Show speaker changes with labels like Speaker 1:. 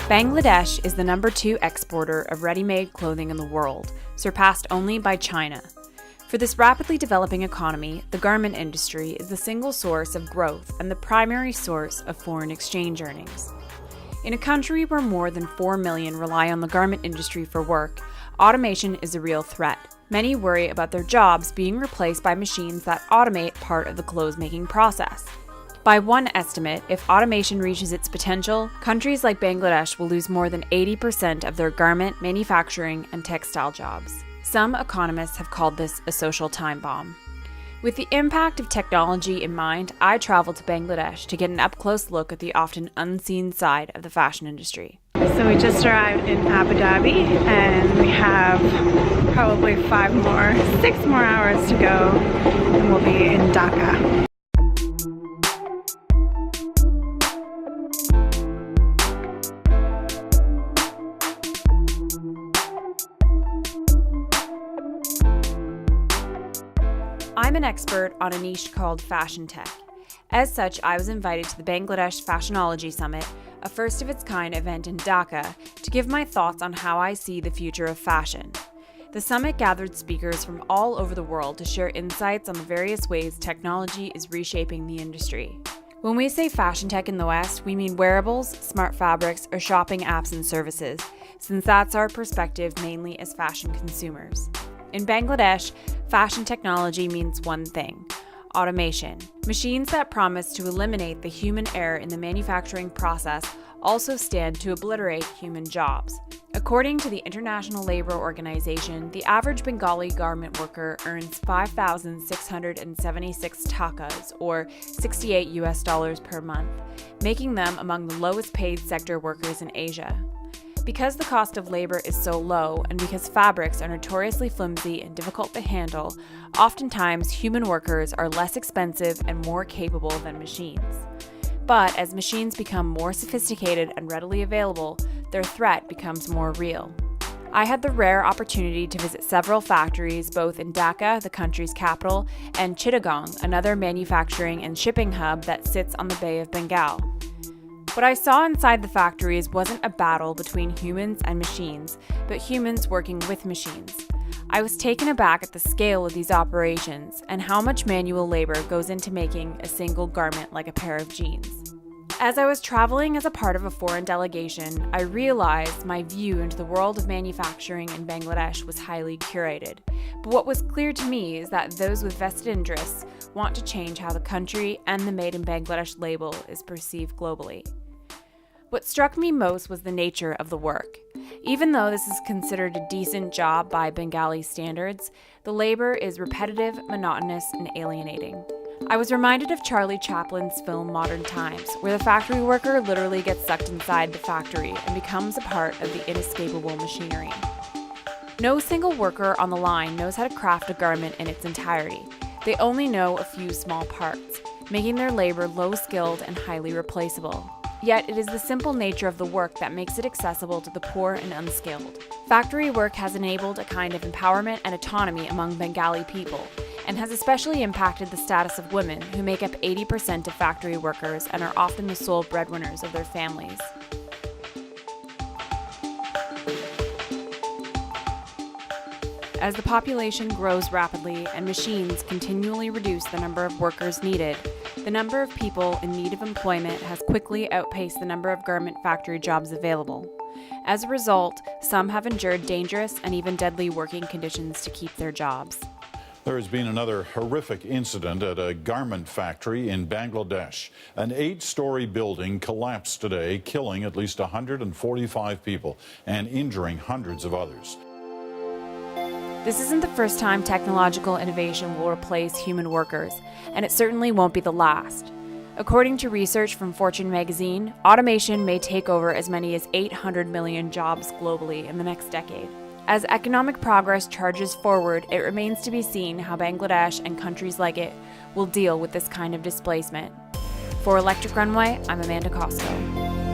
Speaker 1: Bangladesh is the #2 exporter of ready-made clothing in the world, surpassed only by China. For this rapidly developing economy, the garment industry is the single source of growth and the primary source of foreign exchange earnings. In a country where more than 4 million rely on the garment industry for work, automation is a real threat. Many worry about their jobs being replaced by machines that automate part of the clothes-making process. By one estimate, if automation reaches its potential, countries like Bangladesh will lose more than 80% of their garment, manufacturing, and textile jobs. Some economists have called this a social time bomb. With the impact of technology in mind, I traveled to Bangladesh to get an up-close look at the often unseen side of the fashion industry.
Speaker 2: So we just arrived in Abu Dhabi and we have probably 6 more hours to go and we'll be in Dhaka.
Speaker 1: I'm an expert on a niche called fashion tech. As such, I was invited to the Bangladesh Fashionology Summit, a first-of-its-kind event in Dhaka, to give my thoughts on how I see the future of fashion. The summit gathered speakers from all over the world to share insights on the various ways technology is reshaping the industry. When we say fashion tech in the West, we mean wearables, smart fabrics, or shopping apps and services, since that's our perspective mainly as fashion consumers. In Bangladesh, fashion technology means one thing: automation. Machines that promise to eliminate the human error in the manufacturing process also stand to obliterate human jobs. According to the International Labor Organization, the average Bengali garment worker earns 5,676 takas, or $68 per month, making them among the lowest paid sector workers in Asia. Because the cost of labor is so low, and because fabrics are notoriously flimsy and difficult to handle, oftentimes human workers are less expensive and more capable than machines. But as machines become more sophisticated and readily available, their threat becomes more real. I had the rare opportunity to visit several factories both in Dhaka, the country's capital, and Chittagong, another manufacturing and shipping hub that sits on the Bay of Bengal. What I saw inside the factories wasn't a battle between humans and machines, but humans working with machines. I was taken aback at the scale of these operations and how much manual labor goes into making a single garment like a pair of jeans. As I was traveling as a part of a foreign delegation, I realized my view into the world of manufacturing in Bangladesh was highly curated. But what was clear to me is that those with vested interests want to change how the country and the Made in Bangladesh label is perceived globally. What struck me most was the nature of the work. Even though this is considered a decent job by Bengali standards, the labor is repetitive, monotonous, and alienating. I was reminded of Charlie Chaplin's film Modern Times, where the factory worker literally gets sucked inside the factory and becomes a part of the inescapable machinery. No single worker on the line knows how to craft a garment in its entirety. They only know a few small parts, making their labor low-skilled and highly replaceable. Yet it is the simple nature of the work that makes it accessible to the poor and unskilled. Factory work has enabled a kind of empowerment and autonomy among Bengali people, and has especially impacted the status of women, who make up 80% of factory workers and are often the sole breadwinners of their families. As the population grows rapidly and machines continually reduce the number of workers needed, the number of people in need of employment has quickly outpaced the number of garment factory jobs available. As a result, some have endured dangerous and even deadly working conditions to keep their jobs.
Speaker 3: There has been another horrific incident at a garment factory in Bangladesh. An 8-story building collapsed today, killing at least 145 people and injuring hundreds of others.
Speaker 1: This isn't the first time technological innovation will replace human workers, and it certainly won't be the last. According to research from Fortune magazine, automation may take over as many as 800 million jobs globally in the next decade. As economic progress charges forward, it remains to be seen how Bangladesh and countries like it will deal with this kind of displacement. For Electric Runway, I'm Amanda Costo.